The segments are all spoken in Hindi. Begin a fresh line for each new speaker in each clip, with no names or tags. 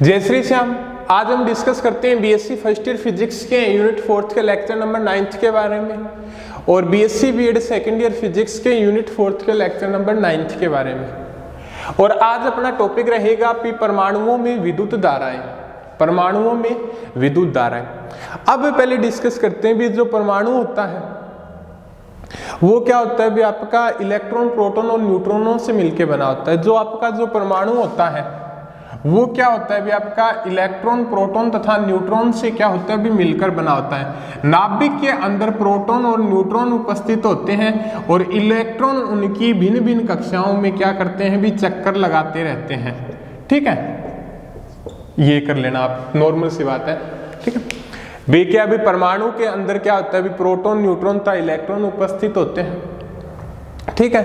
जय श्री श्याम। आज हम डिस्कस करते हैं बीएससी फर्स्ट ईयर फिजिक्स के यूनिट 4 के लेक्चर नंबर 9 के बारे में और BSc BEd second year physics के यूनिट 4 के लेक्चर नंबर 9 के बारे में। और आज अपना टॉपिक रहेगा परमाणुओं में विद्युत धाराएं। परमाणुओं में विद्युत धाराएं। अब पहले डिस्कस करते हैं भी जो परमाणु होता है वो क्या होता है भी आपका इलेक्ट्रॉन, प्रोटॉन और न्यूट्रॉनों से मिलकर बना होता है। जो आपका जो परमाणु होता है वो क्या होता है भी आपका इलेक्ट्रॉन, प्रोटॉन तथा न्यूट्रॉन से क्या होता है भी मिलकर बना होता है। नाभिक के अंदर प्रोटॉन और न्यूट्रॉन उपस्थित होते हैं और इलेक्ट्रॉन उनकी भिन्न भिन्न कक्षाओं में क्या करते हैं भी चक्कर लगाते रहते हैं। ठीक है, ये कर लेना आप, नॉर्मल सी बात है। ठीक है बे क्या भी परमाणु के अंदर क्या होता है भी प्रोटॉन, न्यूट्रॉन तथा इलेक्ट्रॉन उपस्थित होते हैं। ठीक है,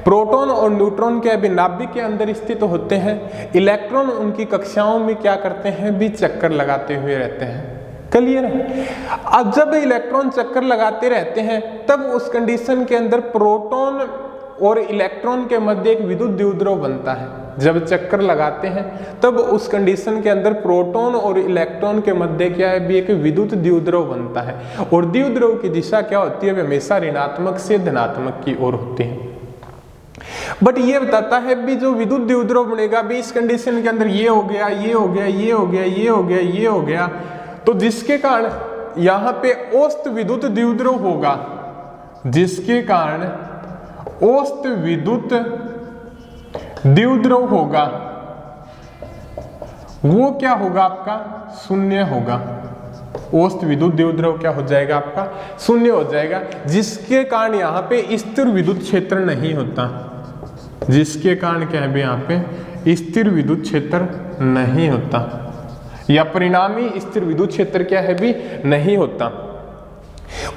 प्रोटॉन और न्यूट्रॉन के अभी नाभिक के अंदर स्थित होते हैं। इलेक्ट्रॉन उनकी कक्षाओं में क्या करते हैं भी चक्कर लगाते हुए रहते हैं। क्लियर है। अब जब इलेक्ट्रॉन चक्कर लगाते रहते हैं तब उस कंडीशन के अंदर प्रोटॉन और इलेक्ट्रॉन के मध्य एक विद्युत द्विध्रुव बनता है। जब चक्कर लगाते हैं तब उस कंडीशन के अंदर प्रोटॉन और इलेक्ट्रॉन के मध्य क्या है भी एक विद्युत द्विध्रुव बनता है और द्विध्रुव की दिशा क्या होती है, हमेशा ऋणात्मक से धनात्मक की ओर होती है। बट ये बताता है भी जो विद्युत द्विध्रुव बनेगा भी इस कंडीशन के अंदर ये हो गया, ये हो गया, ये हो गया, ये हो गया, ये हो गया, तो जिसके कारण यहाँ पे औसत विद्युत द्विध्रुव होगा, जिसके कारण औसत विद्युत द्विध्रुव होगा वो क्या होगा आपका शून्य होगा। औसत विद्युत द्विध्रुव क्या हो जाएगा आपका शून्य हो जाएगा, जिसके कारण यहाँ पे स्थिर विद्युत क्षेत्र नहीं होता। जिसके कारण क्या है भी यहाँ पे स्थिर विद्युत क्षेत्र नहीं होता या परिणामी स्थिर विद्युत क्षेत्र क्या है भी नहीं होता।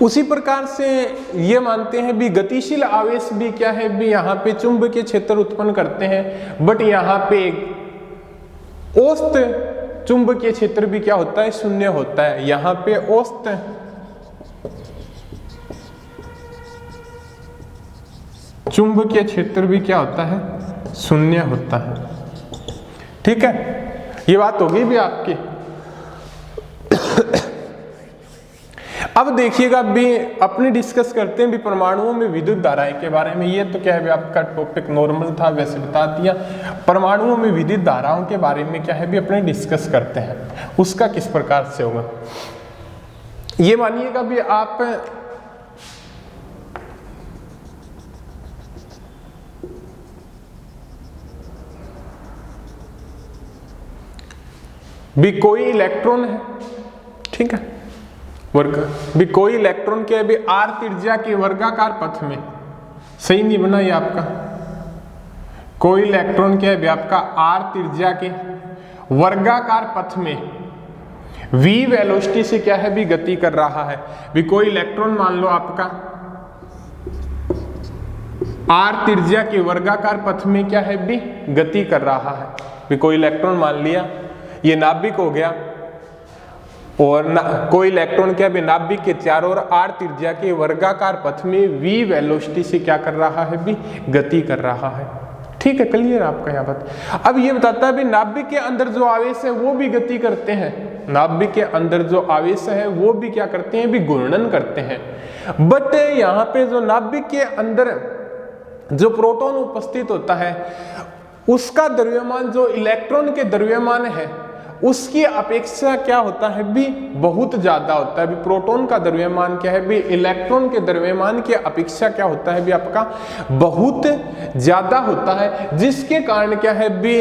उसी प्रकार से ये मानते हैं भी गतिशील आवेश भी क्या है भी यहाँ पे चुंबकीय क्षेत्र उत्पन्न करते हैं। बट यहाँ पे औसत चुंबकीय क्षेत्र भी क्या होता है शून्य होता है। यहाँ पे औसत चुंबकीय क्षेत्र भी क्या होता है शून्य होता है। ठीक है, ये बात होगी भी आपकी। अब देखिएगा भी अपने डिस्कस करते हैं भी परमाणुओं में विद्युत धाराएं के बारे में। ये तो क्या है भी आपका टॉपिक नॉर्मल था, वैसे बता दिया। परमाणुओं में विद्युत धाराओं के बारे में क्या है भी अपने डिस्कस करते हैं, उसका किस प्रकार से होगा। ये मानिएगा भी आप भी कोई इलेक्ट्रॉन है, ठीक है, वर्ग भी कोई इलेक्ट्रॉन के भी r त्रिज्या के वर्गाकार पथ में, सही नहीं बना ये आपका, कोई इलेक्ट्रॉन के भी आपका r त्रिज्या के वर्गाकार पथ में v वेलोसिटी से क्या है भी गति कर रहा है। भी कोई इलेक्ट्रॉन मान लो आपका r त्रिज्या के वर्गाकार पथ में क्या है भी गति कर रहा है। भी कोई इलेक्ट्रॉन मान लिया, ये नाभिक हो गया और कोई इलेक्ट्रॉन क्या भी नाभिक के चारों ओर r त्रिज्या के वर्गाकार पथ में v वेलोसिटी से क्या कर रहा है भी गति कर रहा है। ठीक है, क्लियर आपका यहाँ बात। अब ये बताता है भी नाभिक के अंदर जो आवेश है वो भी गति करते हैं। नाभिक के अंदर जो आवेश है वो भी क्या करते हैं भी घूर्णन करते हैं। बट यहाँ पे जो नाभिक के अंदर जो प्रोटॉन उपस्थित होता है उसका द्रव्यमान जो इलेक्ट्रॉन के द्रव्यमान है उसकी अपेक्षा क्या होता है भी बहुत ज्यादा होता है। भी प्रोटॉन का द्रव्यमान क्या है भी इलेक्ट्रॉन के द्रव्यमान की अपेक्षा क्या होता है भी आपका बहुत ज्यादा होता है। जिसके कारण क्या है भी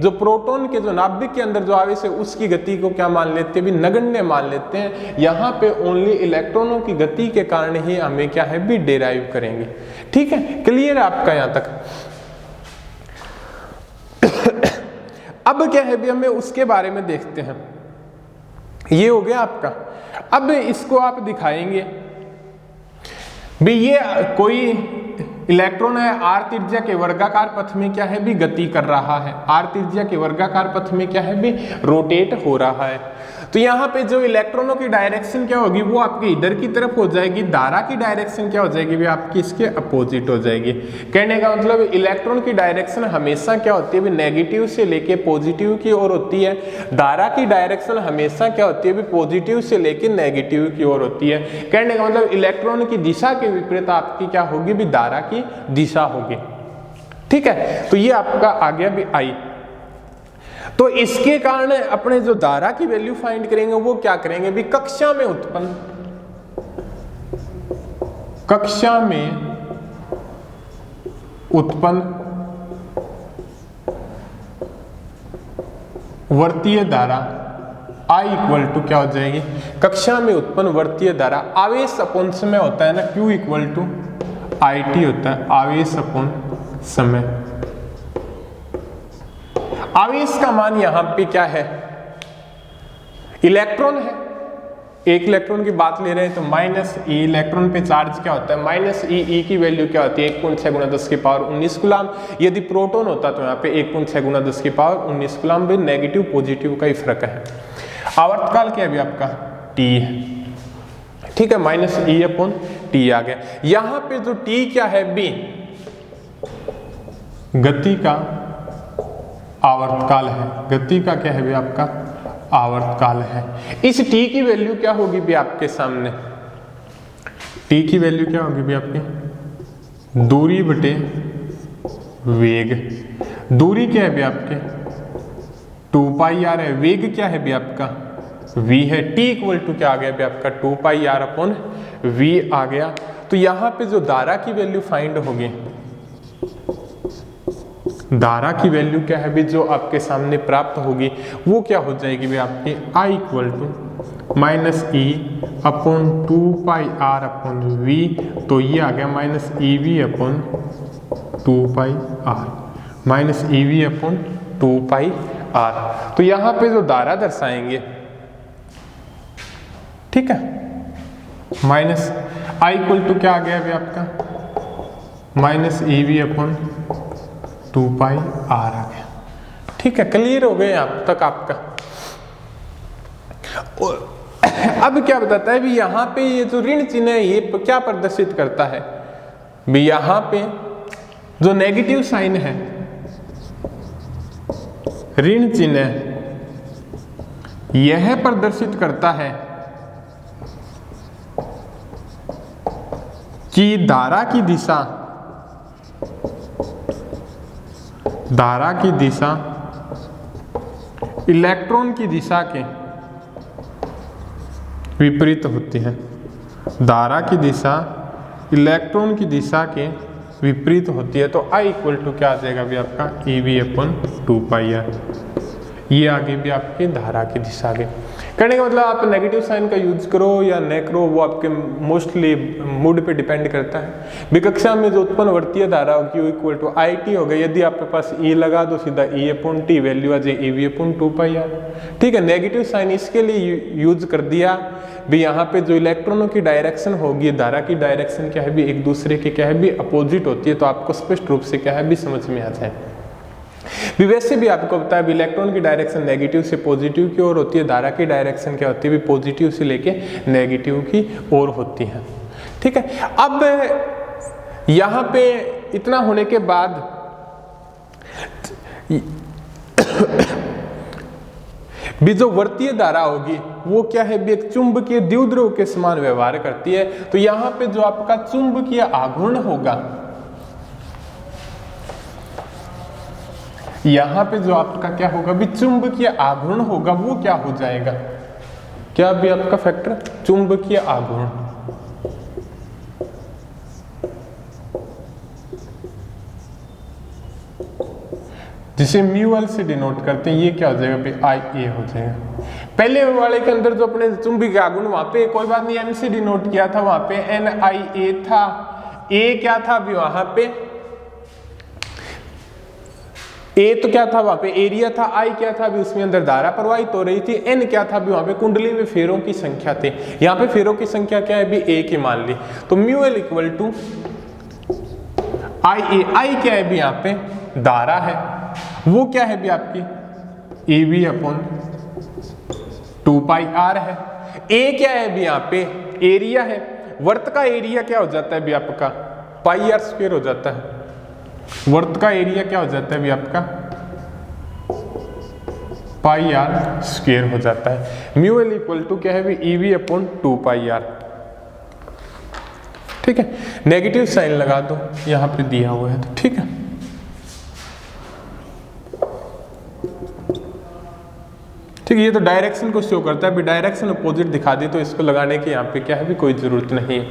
जो प्रोटॉन के जो नाभिक के अंदर जो आवेश है उसकी गति को क्या मान लेते हैं भी नगण्य मान लेते हैं। यहाँ पे ओनली इलेक्ट्रॉनों की गति के कारण ही हमें क्या है भी डेराइव करेंगे। ठीक है, क्लियर है आपका यहाँ तक। अब क्या है भी हमें उसके बारे में देखते हैं। ये हो गया आपका। अब इसको आप दिखाएंगे भी ये कोई इलेक्ट्रॉन है r त्रिज्या के वर्गाकार पथ में क्या है भी गति कर रहा है, r त्रिज्या के वर्गाकार पथ में क्या है भी रोटेट हो रहा है। तो यहाँ पे जो इलेक्ट्रॉनों की डायरेक्शन क्या होगी वो आपके इधर की तरफ हो जाएगी, धारा की डायरेक्शन क्या हो जाएगी भी आपकी इसके अपोजिट हो जाएगी। कहने का मतलब इलेक्ट्रॉन की डायरेक्शन हमेशा क्या होती है भी नेगेटिव से लेके पॉजिटिव की ओर होती है, धारा की डायरेक्शन हमेशा क्या होती है भी पॉजिटिव से लेके नेगेटिव की ओर होती है। कहने का मतलब इलेक्ट्रॉन की दिशा के विपरीत आपकी क्या होगी भी धारा की दिशा होगी। ठीक है, तो ये आपका आ गया भी आई। तो इसके कारण अपने जो धारा की वैल्यू फाइंड करेंगे वो क्या करेंगे भी कक्षा में उत्पन्न वर्तीय धारा I इक्वल टू क्या हो जाएगी, कक्षा में उत्पन्न वर्तीय धारा आवेश अपॉन समय होता है ना, Q इक्वल टू IT होता है, आवेश अपॉन समय। आवेश का मान यहां पे क्या है, इलेक्ट्रॉन है, एक इलेक्ट्रॉन की बात ले रहे हैं तो माइनस ई, इलेक्ट्रॉन पे चार्ज क्या होता है माइनस ई, ई की वैल्यू क्या होती है 1.6 गुना 10 की पावर 19 कूलाम। यदि प्रोटॉन होता तो यहाँ पे 1.6 गुना 10 की पावर 19 कूलाम भी नेगेटिव पॉजिटिव का ही फर्क है। आवर्तकाल क्या भी आपका टी है, ठीक है, माइनस ई अपॉन टी आ गया। यहां पे जो टी क्या है बी गति का आवर्तकाल है, गति का क्या है भी आपका आवर्तकाल है। इस t की वैल्यू क्या होगी भी आपके सामने, t की वैल्यू क्या होगी भी आपकी दूरी बटे वेग। दूरी क्या है भी आपके 2 पाई आर है, वेग क्या है भी आपका v है। t इक्वल टू क्या आ गया भी आपका 2 पाई आर अपॉन v आ गया। तो यहां पे जो धारा की वैल्यू फाइंड होगी, धारा की वैल्यू क्या है भी जो आपके सामने प्राप्त होगी वो क्या हो जाएगी भी आपकी I equal to minus E upon 2 pi R upon V. तो ये आ गया minus E V upon 2 pi R, minus E V upon 2 pi R. तो यहां पे जो धारा दर्शाएंगे, ठीक है, माइनस I इक्वल टू क्या आ गया भी आपका minus E V upon 2 pi r आ गया। ठीक है, क्लियर हो गए अब तक आपका। अब क्या बताता है भी यहां पे ये जो ऋण चिन्ह है ये क्या प्रदर्शित करता है भी, यहां पे जो नेगेटिव साइन है ऋण चिन्ह यह प्रदर्शित करता है कि धारा की दिशा इलेक्ट्रॉन की दिशा के विपरीत होती है। धारा की दिशा इलेक्ट्रॉन की दिशा के विपरीत होती है। तो I इक्वल टू क्या आ जाएगा भी आपका E we upon 2 pi R. ये आगे भी आपकी धारा की दिशा आगे। कहने का मतलब आप नेगेटिव साइन का यूज करो या न करो वो आपके मोस्टली मूड पे डिपेंड करता है। विकक्षा में जो उत्पन्न वर्तीय धारा होगी वो इक्वल टू आई टी हो गई। यदि आपके पास ई लगा दो सीधा ई अपॉन टी, वैल्यू आ जाए E we upon 2 pi R. ठीक है, नेगेटिव साइन इसके लिए यूज कर दिया भी यहाँ पे जो इलेक्ट्रॉनों की डायरेक्शन होगी, धारा की डायरेक्शन क्या है भी एक दूसरे के क्या है भी अपोजिट होती है। तो आपको स्पष्ट रूप से क्या है भी समझ में आ जाए। भी वैसे भी आपको पता है इलेक्ट्रॉन की डायरेक्शन नेगेटिव से पॉजिटिव की ओर होती है, धारा की डायरेक्शन क्या होती है भी पॉजिटिव से लेके नेगेटिव की ओर होती है। ठीक है, अब यहाँ पे इतना होने के बाद भी जो वर्तीय धारा होगी वो क्या है भी एक चुंबकीय द्विध्रुव के समान व्यवहार करती है। तो यहाँ पे जो आपका चुंबकीय आघूर्ण होगा, यहां पे जो आपका क्या होगा भी चुंबकीय आघूर्ण होगा वो क्या हो जाएगा, क्या भी आपका फैक्टर चुंबकीय आघूर्ण। जिसे म्यूएल से डिनोट करते हैं, ये क्या हो जाएगा भी आई ए हो जाएगा। पहले वाले के अंदर जो अपने चुंबकीय आघूर्ण वहां पे कोई बात नहीं एम से डिनोट किया था, वहां पे एन आई ए था। ए क्या था भी वहां पे ए तो क्या था वहां पे एरिया था, आई क्या था भी उसमें अंदर धारा प्रवाहित हो रही थी, एन क्या था भी वहां पे कुंडली में फेरों की संख्या थी। यहाँ पे फेरों की संख्या क्या है भी ए की मान ली। तो म्यू एल इक्वल टू आई क्या है भी यहाँ पे धारा है, वो क्या है भी आपकी EV अपॉन 2πr है। ए क्या है भी यहाँ पे एरिया है, वर्त का एरिया क्या हो जाता है भी आपका πr² हो जाता है। वर्त का एरिया क्या हो जाता है भी आपका πr² हो जाता है। म्यू एल इक्वल टू क्या है भी EV अपॉन 2πr। ठीक है, नेगेटिव साइन लगा दो यहां पे दिया हुआ है तो ठीक है। ठीक है, ये तो डायरेक्शन को शो करता है, अभी डायरेक्शन अपोजिट दिखा दी तो इसको लगाने की यहाँ पे क्या है भी कोई जरूरत नहीं है।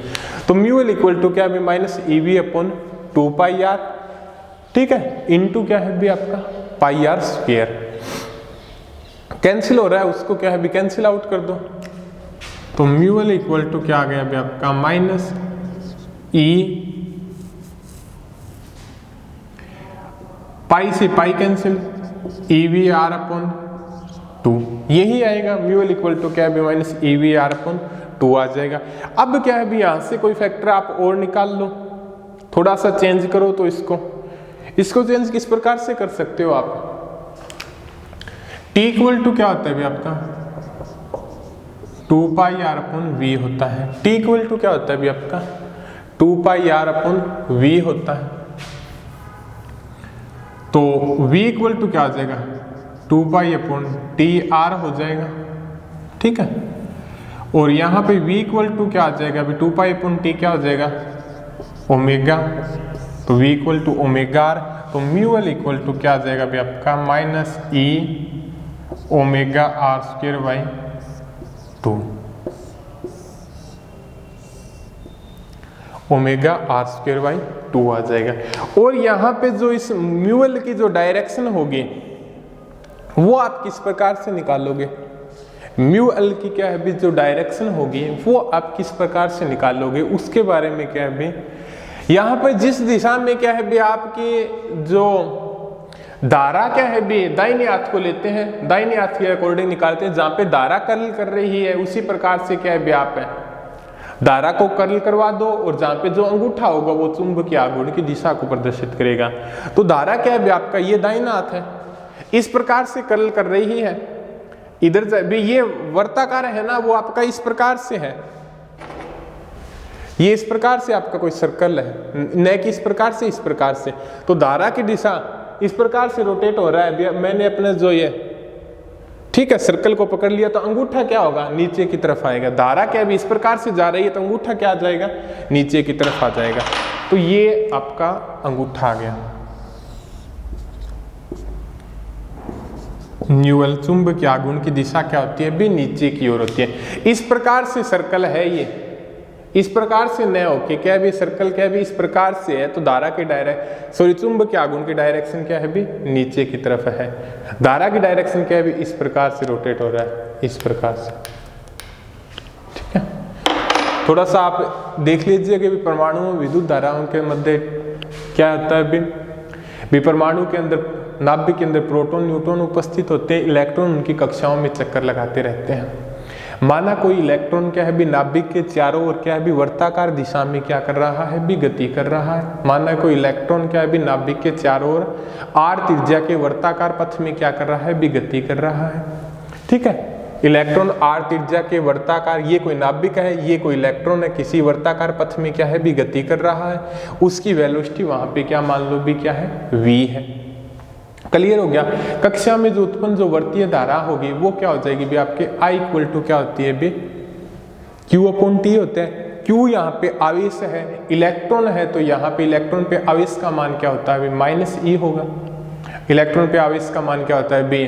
तो म्यू एल इक्वल टू क्या है माइनस EV अपॉन 2πr। ठीक है, इनटू क्या है भी आपका πr²। कैंसिल हो रहा है उसको क्या है भी कैंसिल आउट कर दो। तो म्यू एल इक्वल टू क्या आ गया भी आपका माइनस E पाई से पाई कैंसिल EVR अपॉन 2 यही आएगा। म्यू एल इक्वल टू क्या है माइनस EVR अपॉन 2 आ जाएगा। अब क्या है भी यहां से कोई फैक्टर आप और निकाल लो, थोड़ा सा चेंज करो तो इसको चेंज किस प्रकार से कर सकते हो आप। T इक्वल टू क्या होता है भी आपका 2πr अपॉन V होता है। T इक्वल टू क्या होता है भी आपका 2πr अपॉन V होता है। तो V इक्वल टू क्या आ जाएगा 2π अपॉन TR हो जाएगा। ठीक है, और यहाँ पे V इक्वल टू क्या आ जाएगा अभी 2π अपॉन T क्या हो जाएगा ओमेगा। तो V equal to omega R। तो म्यू एल इक्वल टू क्या आ जाएगा अभी आपका minus E omega R² by 2 omega R² by 2 आ जाएगा। और यहाँ पे जो इस म्यू एल की जो डायरेक्शन होगी वो आप किस प्रकार से निकालोगे। म्यू एल की क्या है भी जो डायरेक्शन होगी वो आप किस प्रकार से निकालोगे उसके बारे में क्या है भी यहाँ पर जिस दिशा में क्या है भी आपकी जो धारा क्या है भी दाहिने हाथ को लेते हैं, दाहिने हाथ के अकॉर्डिंग निकालते हैं, जहां पे धारा कर्ल कर रही है उसी प्रकार से क्या है भी आप है धारा को कर्ल करवा दो और जहां पे जो अंगूठा होगा वो चुंबकीय आघूर्ण की दिशा को प्रदर्शित करेगा। तो धारा क्या है भी आपका ये दाहिना हाथ है, इस प्रकार से कर्ल कर रही है। इधर भी ये वर्ताकार है ना, वो आपका इस प्रकार से है, ये इस प्रकार से आपका कोई सर्कल है, न कि इस प्रकार से इस प्रकार से। तो धारा की दिशा इस प्रकार से रोटेट हो रहा है। मैंने अपने जो ये ठीक है सर्कल को पकड़ लिया तो अंगूठा क्या होगा नीचे की तरफ आएगा। धारा क्या भी इस प्रकार से जा रही है तो अंगूठा क्या आ जाएगा नीचे की तरफ आ जाएगा। तो ये आपका अंगूठा आ गया। न्यूअल चुंबकीय आघूर्ण की दिशा क्या होती है भी नीचे की ओर होती है। इस प्रकार से सर्कल है, ये इस प्रकार से न होके क्या भी सर्कल क्या भी इस प्रकार से है। तो धारा की चुंबकीय आघूर्ण की डायरेक्शन क्या है भी नीचे की तरफ है। धारा की डायरेक्शन क्या है भी इस प्रकार से रोटेट हो रहा है, इस प्रकार से। ठीक है, थोड़ा सा आप देख लीजिए कि परमाणु विद्युत धाराओं के मध्य क्या होता है भी परमाणु के अंदर नाभिक के अंदर प्रोटॉन न्यूट्रॉन उपस्थित होते हैं, इलेक्ट्रॉन उनकी कक्षाओं में चक्कर लगाते रहते हैं। माना कोई इलेक्ट्रॉन क्या है भी नाभिक के चारों ओर क्या है भी वर्ताकार दिशा में क्या कर रहा है भी गति कर रहा है। माना कोई इलेक्ट्रॉन क्या है भी नाभिक के चारों ओर r त्रिज्या के वर्ताकार पथ में क्या कर रहा है भी गति कर रहा है। ठीक है, इलेक्ट्रॉन r त्रिज्या के वर्ताकार, ये कोई नाभिक है, ये कोई इलेक्ट्रॉन है, किसी वर्ताकार पथ में क्या है भी गति कर रहा है। उसकी वेलोसिटी वहां पे क्या मान लो भी क्या है v है। क्लियर हो गया। कक्षा में जो उत्पन्न जो वर्तीय धारा होगी वो क्या हो जाएगी भी आपके I इक्वल टू क्या होती है भी Q अपॉन T होते हैं। Q यहाँ पे आवेश है, इलेक्ट्रॉन है, तो यहाँ पे इलेक्ट्रॉन पे आवेश का मान क्या होता है माइनस E होगा। इलेक्ट्रॉन पे आवेश का मान क्या होता है बी,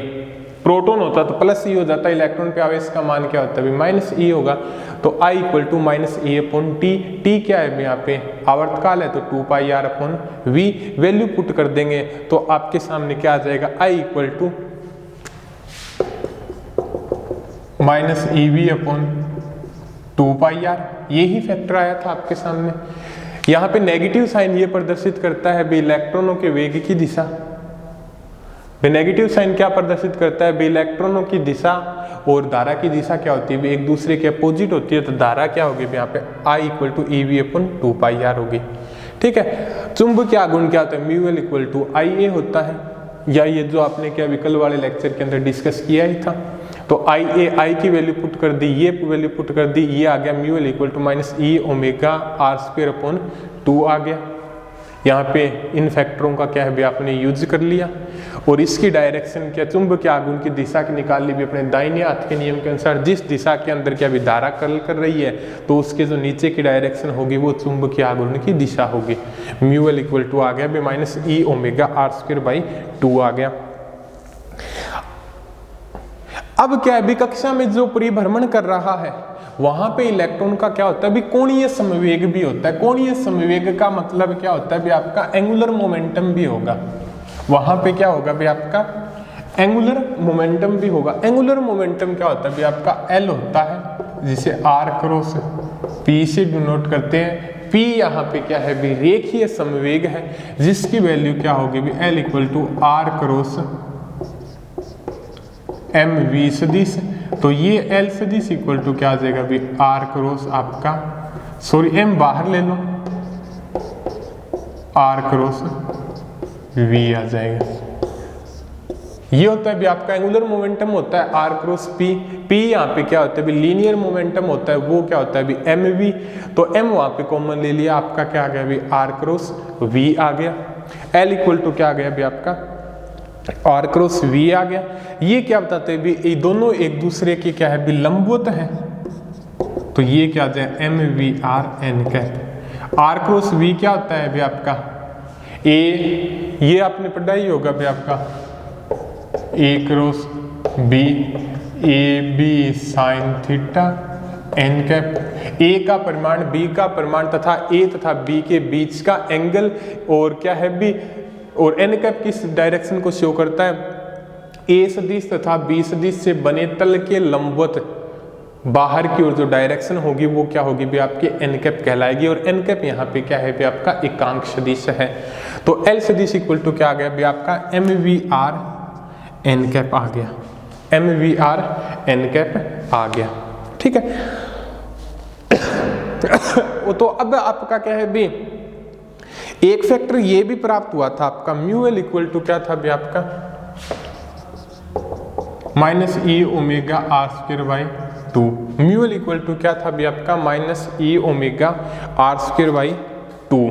प्रोटॉन होता तो प्लस E हो जाता है, इलेक्ट्रॉन पे आवेश का मान क्या होता है माइनस E होगा। तो I equal to minus E upon T। T क्या है यहाँ पे आवर्तकाल है तो 2πr upon V। Value put कर देंगे तो आपके सामने क्या आ जाएगा I equal to minus EV upon 2πr। यही फैक्टर आया था आपके सामने। यहाँ पे नेगेटिव साइन ये प्रदर्शित करता है भी इलेक्ट्रॉनों के वेग की दिशा। नेगेटिव साइन क्या प्रदर्शित करता है भी इलेक्ट्रॉनों की दिशा और धारा की दिशा क्या होती है एक दूसरे के अपोजिट होती है। तो धारा क्या होगी यहाँ पे I equal to EV upon 2πr होगी। ठीक है। चुंबकीय आघूर्ण क्या होता है, mu L equal to I A होता है, या ये जो आपने क्या विकल वाले लेक्चर के अंदर डिस्कस किया ही था। तो आई ए, आई की वैल्यू पुट कर दी, ये वैल्यू पुट कर दी, ये आ गया mu L equal to minus E omega R square upon 2 आ गया। यहाँ पे इन फैक्टरों का क्या है भी आपने यूज कर लिया, और इसकी डायरेक्शन क्या, चुंबकीय आघूर्ण की दिशा की निकाल ली भी अपने दाहिने हाथ के नियम के अनुसार। जिस दिशा के अंदर क्या भी धारा कर्ल कर रही है, तो उसके जो नीचे की डायरेक्शन होगी वो चुंबकीय आघूर्ण की दिशा होगी। म्यू एल इक्वल टू आ गया भी minus E omega R square by 2 आ गया। अब क्या है भी कक्षा में जो परिभ्रमण कर रहा है वहां पे इलेक्ट्रॉन का क्या होता है भी कोणीय संवेग भी होता है। कोणीय संवेग का मतलब क्या होता है भी आपका एंगुलर मोमेंटम भी होगा। वहां पे क्या होगा भी आपका एंगुलर मोमेंटम भी होगा। एंगुलर मोमेंटम क्या होता है भी आपका एल होता है, जिसे आर क्रॉस पी से डिनोट करते हैं। पी यहाँ पे क्या है भी रेखीय संवेग है, जिसकी वैल्यू क्या होगी भी L equal to R cross M V सदिश। तो ये एल सदिश इक्वल टू क्या आ जाएगा भी आर क्रॉस आपका, सॉरी एम बाहर ले लो, आर क्रॉस वी आ जाएगा। ये होता है भी आपका एंगुलर मोमेंटम होता है आर क्रॉस पी। पी यहाँ पे क्या होता है भी लीनियर मोमेंटम होता है, वो क्या होता है भी एम वी। तो एम वहां पे कॉमन ले लिया, आपका क्या आ गया भी आर क्रॉस वी आ गया। एल इक्वल टू क्या आ गया भी आपका आर क्रॉस वी आ गया। ये क्या बताते हैं भी ये दोनों एक दूसरे के क्या है भी लंबवत है, तो ये क्या आ जाए M we are N cap. R cross V क्या होता है भी आपका ए, ये आपने पढ़ा ही होगा भी आपका a cross b, a b sine theta n cap. A का परिमाण, बी का परिमाण तथा ए तथा बी के बीच का एंगल, और क्या है भी और एन कैप किस डायरेक्शन को शो करता है, ए सदिश तथा बी सदिश से बने तल के लंबवत बाहर की ओर जो डायरेक्शन होगी वो क्या होगी भी आपकी एन कैप कहलाएगी। और एन कैप यहाँ पे क्या है भी आपका एकांक सदिश है। तो एल सदिश इक्वल टू क्या आ गया भी आपका m we are N cap आ गया, m we are N cap आ गया। ठीक है। तो अब आपका क्या है भी एक फैक्टर ये भी प्राप्त हुआ था आपका म्यू एल इक्वल टू क्या था भी आपका minus E omega R square by 2। Mu L equal to क्या था भी आपका minus E omega R square by 2।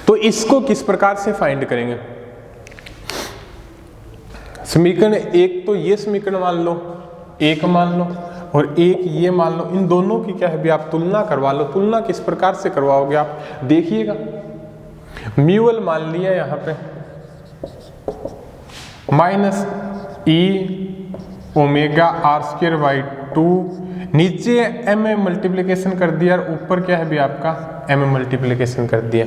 तो इसको किस प्रकार से फाइंड करेंगे, समीकरण एक तो ये समीकरण मान लो, एक मान लो और एक ये मान लो, इन दोनों की क्या है भी आप तुलना करवा लो। तुलना किस प्रकार से करवाओगे आप देखिएगा। म्यू एल मान लिया यहाँ पे minus E omega R square by 2, नीचे एम में मल्टीप्लीकेशन कर दिया और ऊपर क्या है भी आपका एम मल्टीप्लीकेशन कर दिया।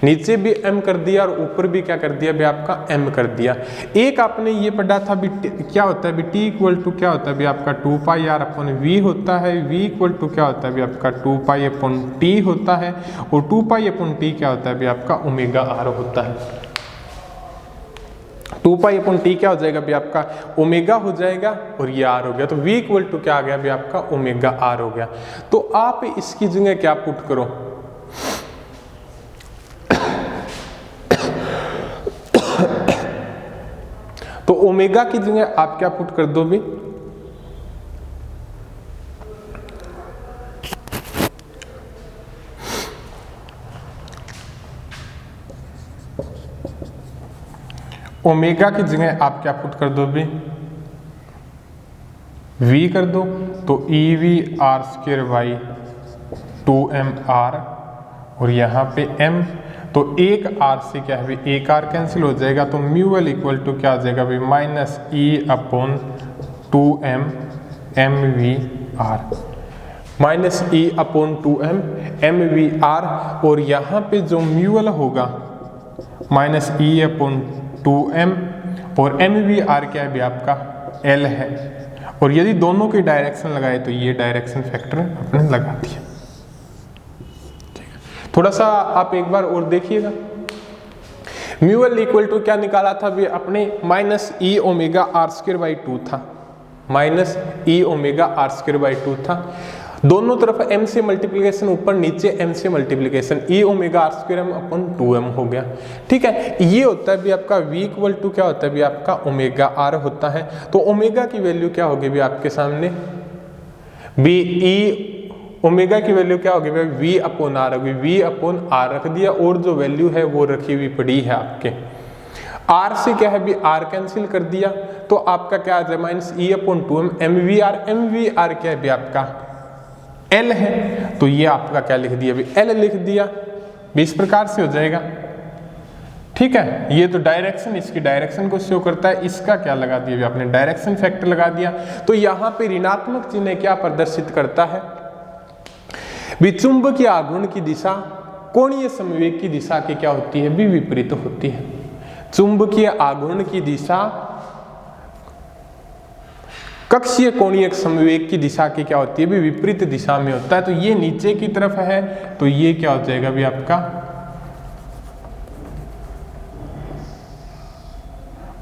नीचे भी m कर दिया और ऊपर भी क्या कर दिया भी आपका m कर दिया। एक आपने ये पढ़ा था भी क्या होता है भी t इक्वल टू क्या होता है भी आपका 2 पाई आर अपॉन v होता है। v इक्वल टू क्या होता है भी आपका 2 पाई अपॉन t होता है, और 2 पाई अपॉन t क्या होता है भी आपका ओमेगा r होता है। 2 पाई अपॉन t क्या हो जाएगा भी आपका ओमेगा हो जाएगा, और ये r हो गया। तो v इक्वल टू क्या आ गया भी आपका ओमेगा r हो गया। तो आप इसकी जगह क्या पुट करो, तो ओमेगा की जगह आप क्या पुट कर दो भी ओमेगा की जगह आप क्या पुट कर दो भी v कर दो। तो E V R square by 2m r, और यहाँ पे m, तो एक r से क्या है भी एक r कैंसिल हो जाएगा। तो म्यू एल इक्वल टू क्या आ जाएगा भी minus e upon 2m M we R, minus e upon 2m M we R. और यहाँ पे जो म्यू एल होगा माइनस e अपॉन 2m, और एम वी आर क्या है भी आपका l है। और यदि दोनों की डायरेक्शन लगाए तो ये डायरेक्शन फैक्टर आपने लगा दिया। थोड़ा सा आप एक बार और देखिएगा। म्यू एल इक्वल टू क्या निकाला था भी अपने minus E omega R square by 2 था, minus E omega R square by 2 था। दोनों तरफ m से मल्टीप्लिकेशन, ऊपर नीचे m से multiplication, e omega r square m अपन 2m हो गया। ठीक है, ये होता है भी आपका v इक्वल टू क्या होता है भी आपका ओमेगा r होता है। तो ओमेगा की वैल्यू क्या होगी भी आपके सामने, भी e ओमेगा की वैल्यू क्या होगी भाई v अपॉन r होगी, v अपॉन r रख दिया और जो वैल्यू है वो रखी हुई पड़ी है आपके। r से क्या है भी r कैंसिल कर दिया तो आपका क्या आ जाए minus e upon 2m mvr, mvr क्या है भी आपका L है, तो ये आपका क्या लिख दिया भी L लिख दिया, भी इस प्रकार से हो जाएगा। ठीक है, ये तो डायरेक्शन, इसकी डायरेक्शन को शो करता है, इसका क्या लगा दिया भी आपने डायरेक्शन फैक्टर लगा दिया। तो यहाँ पे ऋणात्मक चिन्ह क्या प्रदर्शित करता है भी चुंबकीय आघूर्ण की दिशा कोणीय समवेग की दिशा की क्या होती है भी विपरीत होती है। चुंबकीय आघूर्ण की दिशा कक्षीय कोणीय समवेग की दिशा की क्या होती है भी विपरीत दिशा में होता है। तो ये नीचे की तरफ है तो ये क्या हो जाएगा भी आपका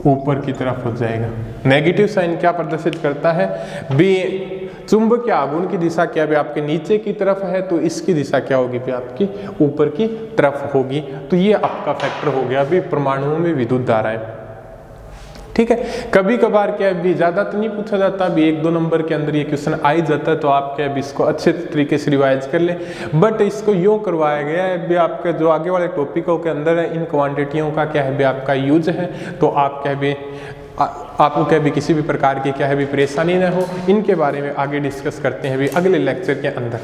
ऊपर की तरफ हो जाएगा। नेगेटिव साइन क्या प्रदर्शित करता है भी चुंबकीय आघूर्ण की दिशा क्या भी आपके नीचे की तरफ है तो इसकी दिशा क्या होगी भी आपकी ऊपर की तरफ होगी। तो ये आपका फैक्टर हो गया भी परमाणुओं में विद्युत धाराएं। ठीक है, कभी कभार क्या है भी ज्यादा तो नहीं पूछा जाता, भी 1-2 नंबर के अंदर ये क्वेश्चन आ ही जाता है, तो आप क्या है इसको अच्छे तरीके से रिवाइज कर ले। बट इसको यूँ करवाया गया है भी आपका जो आगे वाले टॉपिकों के अंदर है इन क्वांटिटियों का क्या है भी आपका यूज है, तो आप क्या है भी आपको क्या भी किसी भी प्रकार की क्या है भी परेशानी ना हो, इनके बारे में आगे डिस्कस करते हैं भी अगले लेक्चर के अंदर।